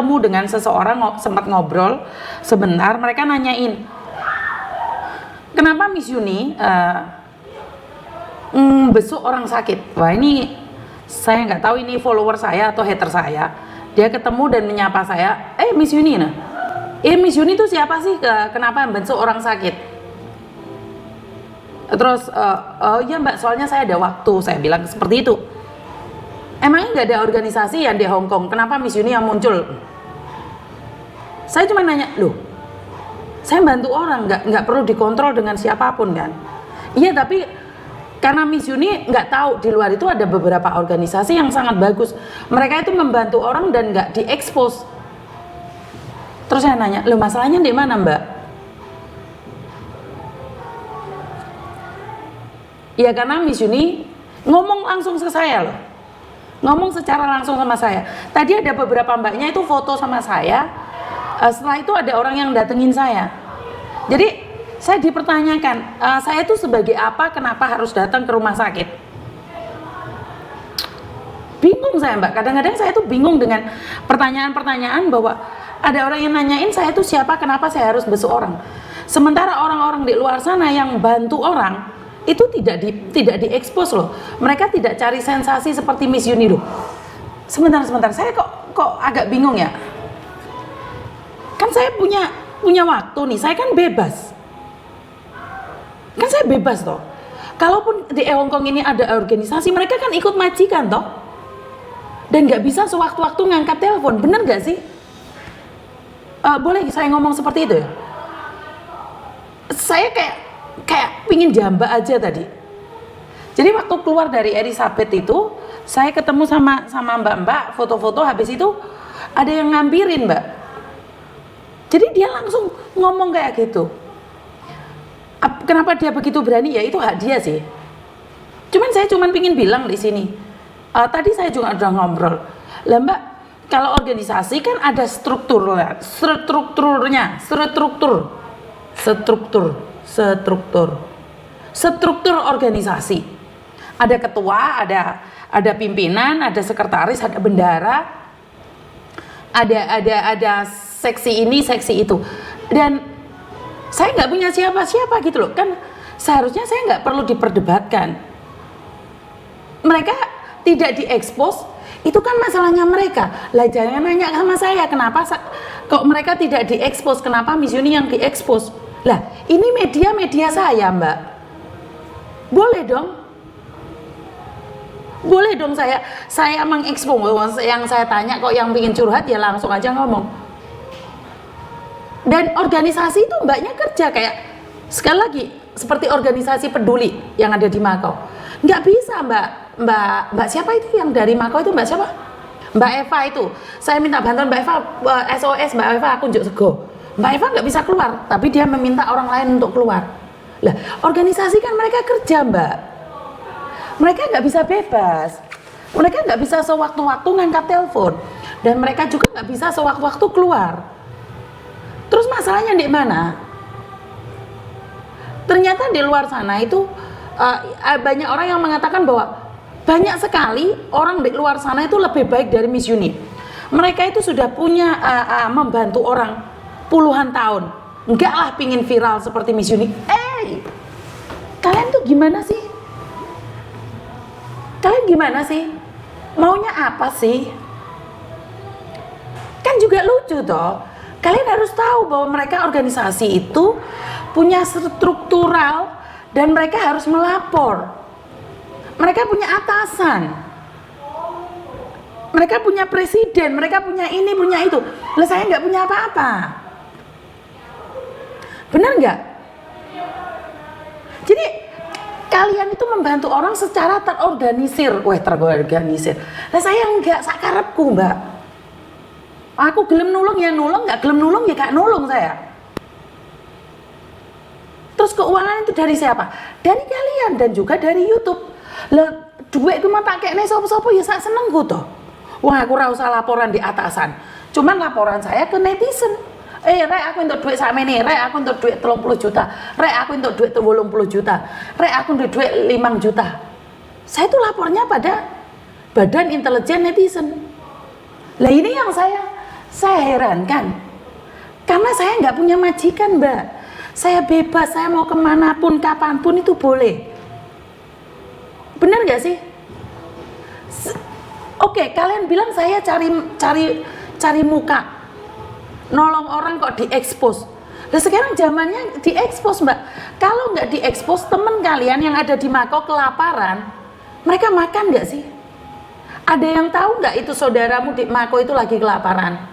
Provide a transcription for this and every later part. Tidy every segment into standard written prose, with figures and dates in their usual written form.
ketemu dengan seseorang, sempat ngobrol sebentar, mereka nanyain, kenapa Miss Yuni besuk orang sakit? Wah, ini saya nggak tahu ini follower saya atau hater saya. Dia ketemu dan menyapa saya, Miss Yuni, Miss Yuni itu siapa sih? Kenapa besuk orang sakit? Terus, ya Mbak, soalnya saya ada waktu, saya bilang seperti itu. Emangnya nggak ada organisasi yang di Hong Kong? Kenapa Miss Yuni yang muncul? Saya cuma nanya, loh, saya bantu orang, nggak perlu dikontrol dengan siapapun kan? Iya, tapi karena Miss Yuni nggak tahu di luar itu ada beberapa organisasi yang sangat bagus. Mereka itu membantu orang dan nggak diekspos. Terus saya nanya, loh masalahnya di mana Mbak? Ya karena Miss Yuni ngomong langsung ke saya loh. Ngomong secara langsung sama saya. Tadi ada beberapa mbaknya itu foto sama saya. Setelah itu ada orang yang datengin saya. Jadi saya dipertanyakan, saya itu sebagai apa, kenapa harus datang ke rumah sakit? Bingung saya Mbak. Kadang-kadang saya tuh bingung dengan pertanyaan-pertanyaan bahwa ada orang yang nanyain saya itu siapa, kenapa saya harus besuk orang. Sementara orang-orang di luar sana yang bantu orang itu tidak diekspos loh. Mereka tidak cari sensasi seperti Miss Yuni loh. Sebentar, saya kok agak bingung ya. Kan saya punya waktu nih, saya kan bebas. Kan saya bebas toh. Kalaupun di Hong Kong ini ada organisasi, mereka kan ikut majikan toh. Dan nggak bisa sewaktu-waktu ngangkat telepon, bener nggak sih? Boleh saya ngomong seperti itu ya? Saya kayak pingin jamba aja tadi. Jadi waktu keluar dari Elizabeth itu, saya ketemu sama mbak-mbak, foto-foto, habis itu ada yang ngampirin Mbak. Jadi dia langsung ngomong kayak gitu. Kenapa dia begitu berani? Ya itu hak dia sih. Saya pingin bilang di sini. Tadi saya juga udah ngobrol. Lah Mbak, kalau organisasi kan ada strukturnya, struktur organisasi. Ada ketua, ada pimpinan, ada sekretaris, ada bendara, ada seksi ini, seksi itu. Dan saya nggak punya siapa-siapa gitu loh. Kan seharusnya saya nggak perlu diperdebatkan. Mereka tidak diekspos, itu kan masalahnya mereka. Lah jangan nanya sama saya kenapa kok mereka tidak diekspos, kenapa Miss Yuni yang diekspos. Lah ini media saya Mbak. Boleh dong saya mengekspos. Yang saya tanya kok yang bikin curhat ya langsung aja ngomong. Dan organisasi itu mbaknya kerja kayak, sekali lagi seperti organisasi peduli yang ada di Makau. Nggak bisa mbak siapa itu yang dari Makau itu, mbak siapa? Mbak Eva itu. Saya minta bantuan Mbak Eva, SOS Mbak Eva, aku unjuk sego. Mbak Eva nggak bisa keluar, tapi dia meminta orang lain untuk keluar. Lah organisasi kan mereka kerja Mbak. Mereka nggak bisa bebas. Mereka nggak bisa sewaktu-waktu ngangkat telepon. Dan mereka juga nggak bisa sewaktu-waktu keluar. Terus masalahnya di mana? Ternyata di luar sana itu banyak orang yang mengatakan bahwa banyak sekali orang di luar sana itu lebih baik dari Miss Yuni. Mereka itu sudah punya membantu orang puluhan tahun. Enggak lah pingin viral seperti Miss Yuni. Kalian tuh gimana sih? Kalian gimana sih? Maunya apa sih? Kan juga lucu toh. Kalian harus tahu bahwa mereka organisasi itu punya struktural dan mereka harus melapor. Mereka punya atasan. Mereka punya presiden, mereka punya ini, punya itu. Lah saya nggak punya apa-apa. Benar nggak? Jadi kalian itu membantu orang secara terorganisir. Terorganisir. Lah saya nggak sakarepku Mbak. Aku gelem nulung ya nulung, nggak gelem nulung ya gak nulung saya. Terus keuangan itu dari siapa? Dari kalian dan juga dari YouTube. Lah duit itu mah tak kene sapa-sapa ya sak senengku toh. Wah aku ora usah laporan di atasan. Cuman laporan saya ke netizen. Rek aku untuk duit sakmene, rek aku untuk duit 30 juta, rek aku untuk duit 80 juta, rek aku untuk duit 5 juta. Saya itu lapornya pada Badan Intelijen Netizen. Lah ini yang saya Saya heran kan, karena saya nggak punya majikan, Mbak. Saya bebas, saya mau kemanapun, kapanpun itu boleh. Benar nggak sih? Oke, kalian bilang saya cari muka, nolong orang kok diekspos. Nah sekarang zamannya diekspos, Mbak. Kalau nggak diekspos, temen kalian yang ada di Mako kelaparan, mereka makan nggak sih? Ada yang tahu nggak itu saudaramu di Mako itu lagi kelaparan?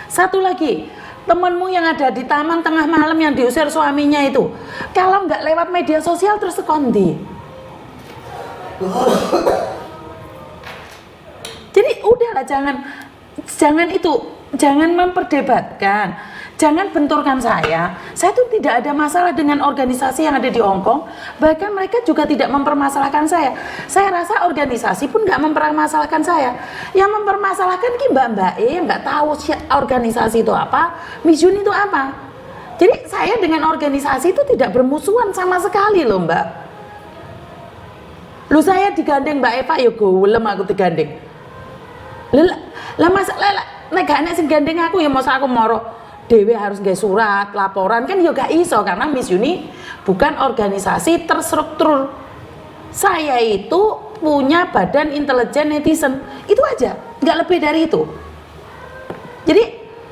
Satu lagi, temenmu yang ada di taman tengah malam yang diusir suaminya itu, kalau nggak lewat media sosial terus sekondi. Jadi udahlah, jangan memperdebatkan, jangan benturkan saya. Saya tuh tidak ada masalah dengan organisasi yang ada di Hong Kong, bahkan mereka juga tidak mempermasalahkan saya. Saya rasa organisasi pun nggak mempermasalahkan saya. Yang mempermasalahkan ki Mbak yang nggak tahu organisasi itu apa, Mijun itu apa. Jadi saya dengan organisasi itu tidak bermusuhan sama sekali loh, Mbak. Lu saya digandeng Mbak Eva ya golem aku digandeng. Lah masalah nek gak enek sing gandeng aku ya masa aku moro dhewe harus nggih surat laporan kan ya gak iso, karena Miss Uni bukan organisasi terstruktur. Saya itu punya badan intelijen netizen, itu aja, nggak lebih dari itu. Jadi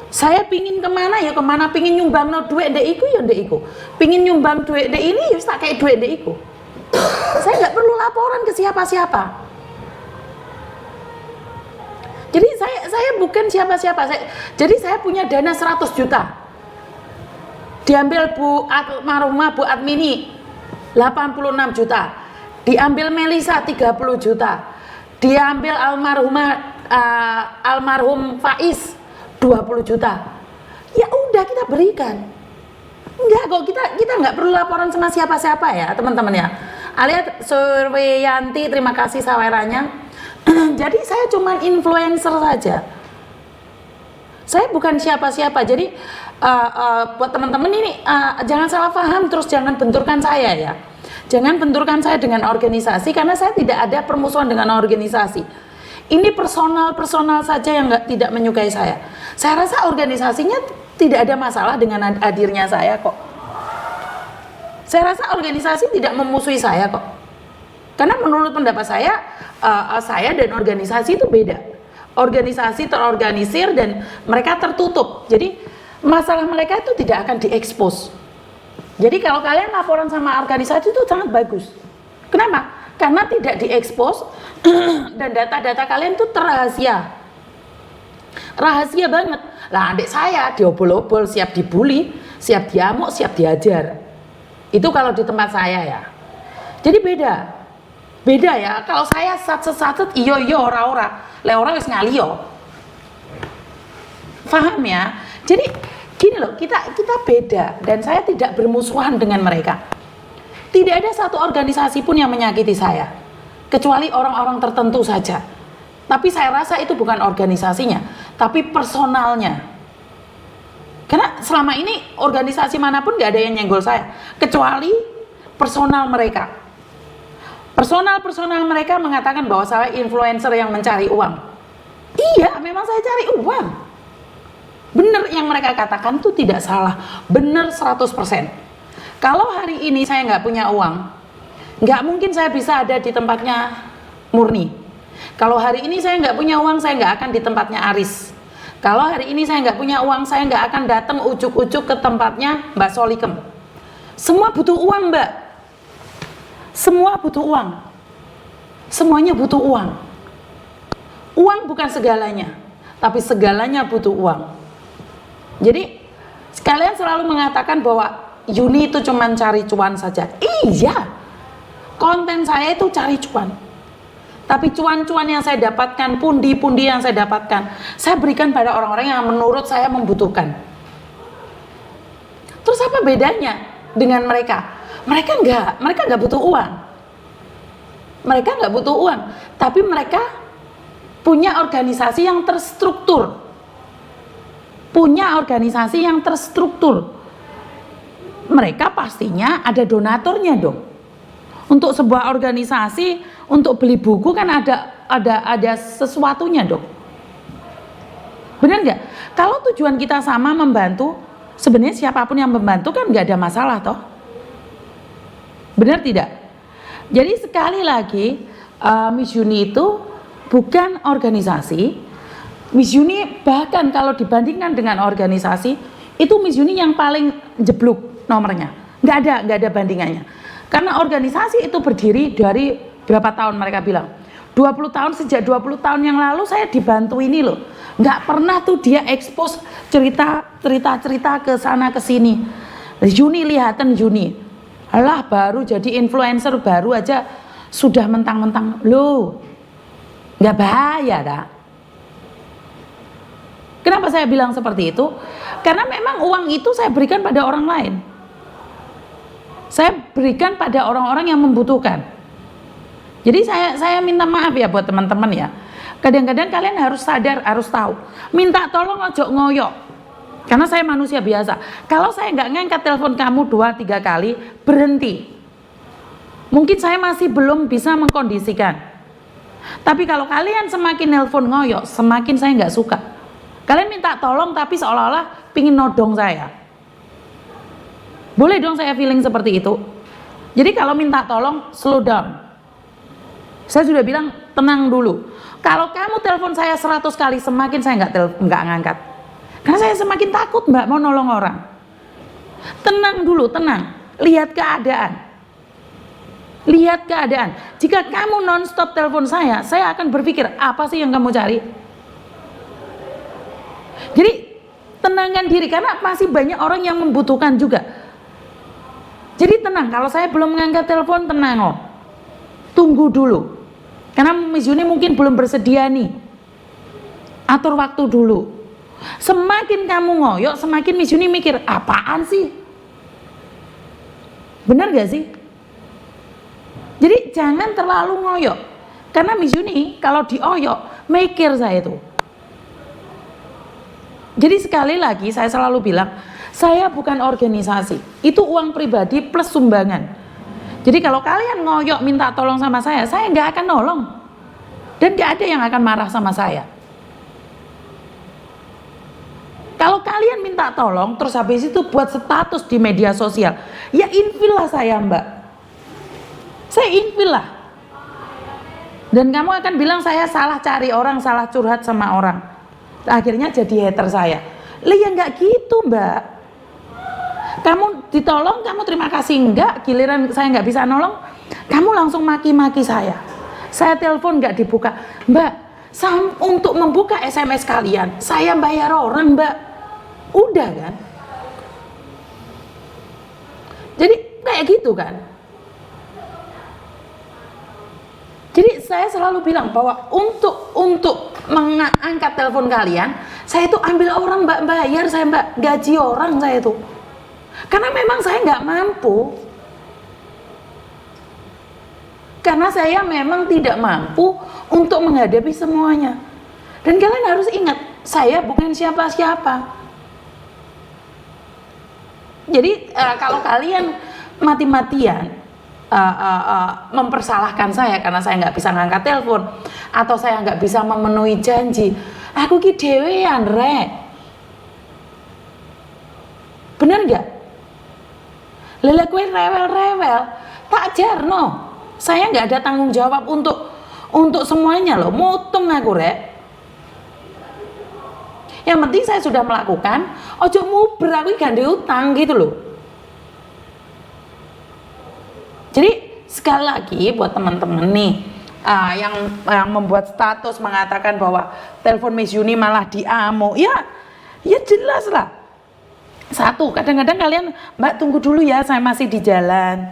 saya pingin kemana ya kemana, pingin nyumbang no duit ndek iku ya ndek iku, pingin nyumbang duit ndek ini ya tak kayak duit ndek iku. Saya nggak perlu laporan ke siapa-siapa. Jadi saya bukan siapa-siapa. Jadi saya punya dana 100 juta. Diambil Bu almarhumah Bu Admini 86 juta. Diambil Melisa 30 juta. Diambil almarhum Faiz 20 juta. Ya udah kita berikan. Enggak kok, kita nggak perlu laporan sama siapa-siapa ya, teman-teman ya. Aliat Suryanti, terima kasih sawerannya. Jadi saya cuma influencer saja. Saya bukan siapa-siapa. Jadi buat teman-teman ini jangan salah paham, terus jangan benturkan saya ya. Jangan benturkan saya dengan organisasi, karena saya tidak ada permusuhan dengan organisasi. Ini personal saja yang tidak menyukai saya. Saya rasa organisasinya tidak ada masalah dengan hadirnya saya kok. Saya rasa organisasi tidak memusuhi saya kok. Karena menurut pendapat saya dan organisasi itu beda. Organisasi terorganisir dan mereka tertutup. Jadi masalah mereka itu tidak akan diekspos. Jadi kalau kalian laporan sama organisasi itu sangat bagus. Kenapa? Karena tidak diekspos dan data-data kalian itu terrahasia. Rahasia banget. Lah adik saya diobol-obol, siap dibully, siap diamuk, siap diajar. Itu kalau di tempat saya ya. Jadi beda ya. Kalau saya satset iyo ora le ora wis ngaliyo. Paham ya? Jadi gini loh, kita beda dan saya tidak bermusuhan dengan mereka. Tidak ada satu organisasi pun yang menyakiti saya, kecuali orang-orang tertentu saja. Tapi saya rasa itu bukan organisasinya, tapi personalnya. Karena selama ini organisasi manapun gak ada yang nyenggol saya, kecuali personal mereka. Personal mereka mengatakan bahwa saya influencer yang mencari uang. Iya, memang saya cari uang. Benar yang mereka katakan itu tidak salah. Benar 100%. Kalau hari ini saya nggak punya uang, nggak mungkin saya bisa ada di tempatnya Murni. Kalau hari ini saya nggak punya uang, saya nggak akan di tempatnya Aris. Kalau hari ini saya nggak punya uang, saya nggak akan datang ujuk-ujuk ke tempatnya Mbak Solikem. Semua butuh uang, Mbak. Semua butuh uang. Semuanya butuh uang. Uang bukan segalanya, tapi segalanya butuh uang. Jadi kalian selalu mengatakan bahwa Yuni itu cuma cari cuan saja. Iya, konten saya itu cari cuan. Tapi cuan-cuan yang saya dapatkan, pundi-pundi yang saya dapatkan, saya berikan pada orang-orang yang menurut saya membutuhkan. Terus apa bedanya dengan mereka? Mereka nggak butuh uang. Mereka nggak butuh uang, tapi mereka punya organisasi yang terstruktur. Punya organisasi yang terstruktur. Mereka pastinya ada donaturnya dong. Untuk sebuah organisasi, untuk beli buku kan ada sesuatunya dong. Benar nggak? Kalau tujuan kita sama, membantu, sebenarnya siapapun yang membantu kan nggak ada masalah toh. Benar tidak? Jadi sekali lagi, Miss Yuni itu bukan organisasi. Miss Yuni bahkan kalau dibandingkan dengan organisasi, itu Miss Yuni yang paling jeblok nomornya. Nggak ada bandingannya. Karena organisasi itu berdiri dari berapa tahun mereka bilang? 20 tahun, sejak 20 tahun yang lalu saya dibantu ini loh. Nggak pernah tuh dia expose cerita ke sana ke sini. Yuni lihatan Yuni. Alah, baru jadi influencer baru aja sudah mentang-mentang loh. Nggak bahaya tak? Kenapa saya bilang seperti itu? Karena memang uang itu saya berikan pada orang lain. Saya berikan pada orang-orang yang membutuhkan. Jadi saya minta maaf ya buat teman-teman ya. Kadang-kadang kalian harus sadar, harus tahu. Minta tolong ojo ngoyok. Karena saya manusia biasa. Kalau saya nggak ngangkat telepon kamu 2-3 kali, berhenti. Mungkin saya masih belum bisa mengkondisikan. Tapi kalau kalian semakin nelpon ngoyok, semakin saya nggak suka. Kalian minta tolong tapi seolah-olah pingin nodong saya. Boleh dong saya feeling seperti itu. Jadi kalau minta tolong, slow down. Saya sudah bilang tenang dulu. Kalau kamu telepon saya 100 kali, semakin saya nggak ngangkat. Karena saya semakin takut mbak mau nolong orang. Tenang dulu, tenang. Lihat keadaan. Lihat keadaan. Jika kamu non-stop telepon saya akan berpikir apa sih yang kamu cari. Jadi tenangkan diri karena masih banyak orang yang membutuhkan juga. Jadi tenang. Kalau saya belum mengangkat telepon, tenang oh. Tunggu dulu. Karena Miss Yuni mungkin belum bersedia nih. Atur waktu dulu. Semakin kamu ngoyok, semakin Miss Yuni mikir, apaan sih? Benar gak sih? Jadi jangan terlalu ngoyok. Karena Miss Yuni kalau dioyok, mikir saya itu. Jadi sekali lagi saya selalu bilang, saya bukan organisasi. Itu uang pribadi plus sumbangan. Jadi kalau kalian ngoyok minta tolong sama saya nggak akan nolong. Dan nggak ada yang akan marah sama saya. Kalau kalian minta tolong, terus habis itu buat status di media sosial, ya infil lah saya mbak. Saya infil lah. Dan kamu akan bilang saya salah cari orang, salah curhat sama orang. Akhirnya jadi hater saya. Lah ya nggak gitu mbak. Kamu ditolong, kamu terima kasih enggak, giliran saya nggak bisa nolong, kamu langsung maki-maki saya. Saya telepon nggak dibuka, mbak. Untuk membuka SMS kalian, saya bayar orang mbak. Udah kan? Jadi kayak gitu kan? Jadi saya selalu bilang bahwa untuk mengangkat telepon kalian, saya itu ambil orang mbak, bayar saya mbak, gaji orang saya itu. Karena memang saya nggak mampu. Karena saya memang tidak mampu untuk menghadapi semuanya. Dan kalian harus ingat, saya bukan siapa-siapa. Jadi kalau kalian mati-matian mempersalahkan saya karena saya nggak bisa ngangkat telepon atau saya nggak bisa memenuhi janji, aku ki dhewean rek. Bener nggak? Lele kue rewel-rewel, tak jarno. Saya nggak ada tanggung jawab untuk semuanya loh. Mutung aku rek. Yang penting saya sudah melakukan. Ojo muber aku gandhe utang gitu loh. Jadi sekali lagi buat teman-teman nih yang membuat status mengatakan bahwa telepon Miss Yuni malah diamuk, ya jelas lah. Satu, kadang-kadang kalian, mbak tunggu dulu ya, saya masih di jalan.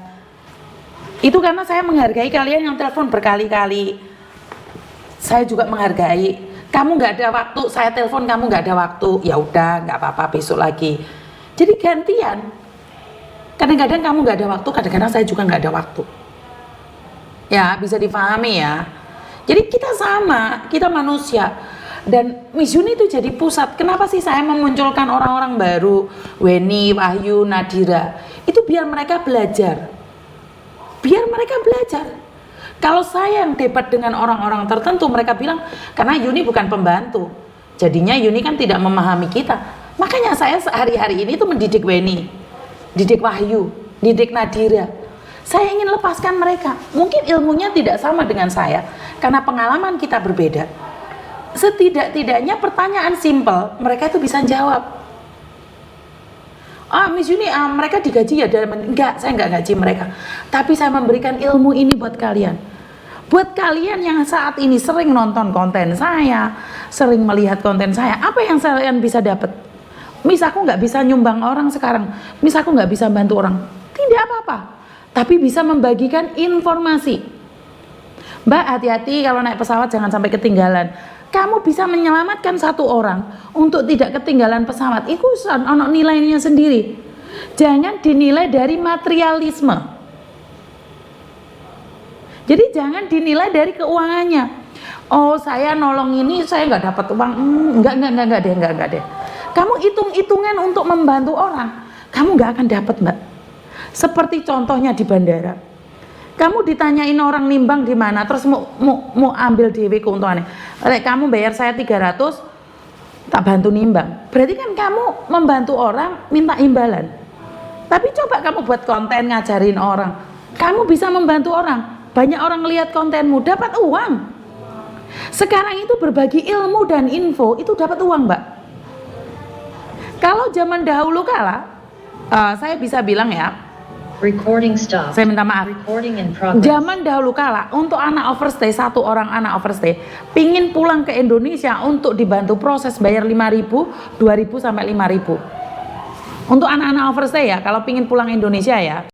Itu karena saya menghargai kalian yang telepon berkali-kali. Saya juga menghargai. Kamu nggak ada waktu, saya telepon kamu nggak ada waktu. Ya udah, nggak apa-apa, besok lagi. Jadi gantian. Kadang-kadang kamu nggak ada waktu, kadang-kadang saya juga nggak ada waktu. Ya, bisa dipahami ya. Jadi kita sama, kita manusia. Dan Miss Yuni itu jadi pusat. Kenapa sih saya memunculkan orang-orang baru, Weni, Wahyu, Nadira? Itu biar mereka belajar. Biar mereka belajar. Kalau saya yang debat dengan orang-orang tertentu, mereka bilang, karena Yuni bukan pembantu. Jadinya Yuni kan tidak memahami kita. Makanya saya sehari-hari ini tuh mendidik Weni, didik Wahyu, didik Nadira. Saya ingin lepaskan mereka. Mungkin ilmunya tidak sama dengan saya karena pengalaman kita berbeda. Setidak-tidaknya pertanyaan simpel mereka itu bisa jawab. Miss Yuni, mereka digaji ya? Enggak, saya enggak gaji mereka. Tapi saya memberikan ilmu ini buat kalian. Buat kalian yang saat ini sering nonton konten saya, sering melihat konten saya, apa yang kalian bisa dapat? Miss, aku nggak bisa nyumbang orang sekarang. Miss, aku nggak bisa bantu orang. Tidak apa-apa. Tapi bisa membagikan informasi. Mbak, hati-hati kalau naik pesawat jangan sampai ketinggalan. Kamu bisa menyelamatkan satu orang untuk tidak ketinggalan pesawat. Itu ono nilainya sendiri. Jangan dinilai dari materialisme. Jadi jangan dinilai dari keuangannya. Oh, saya nolong ini saya nggak dapat uang. Enggak deh. Kamu hitung-hitungan untuk membantu orang, kamu nggak akan dapat, Mbak. Seperti contohnya di bandara. Kamu ditanyain orang nimbang di mana, terus mau ambil dewe keuntungannya. Kamu bayar saya 300, tak bantu nimbang. Berarti kan kamu membantu orang minta imbalan. Tapi coba kamu buat konten ngajarin orang, kamu bisa membantu orang. Banyak orang lihat kontenmu dapat uang. Sekarang itu berbagi ilmu dan info itu dapat uang, Mbak. Kalau zaman dahulu kala, saya bisa bilang ya. Recording stop. Saya minta maaf. Recording in progress. Zaman dahulu kala untuk anak overstay, satu orang anak overstay pingin pulang ke Indonesia untuk dibantu proses bayar 5.000, 2.000 sampai 5.000. Untuk anak-anak overstay ya, kalau pingin pulang Indonesia ya.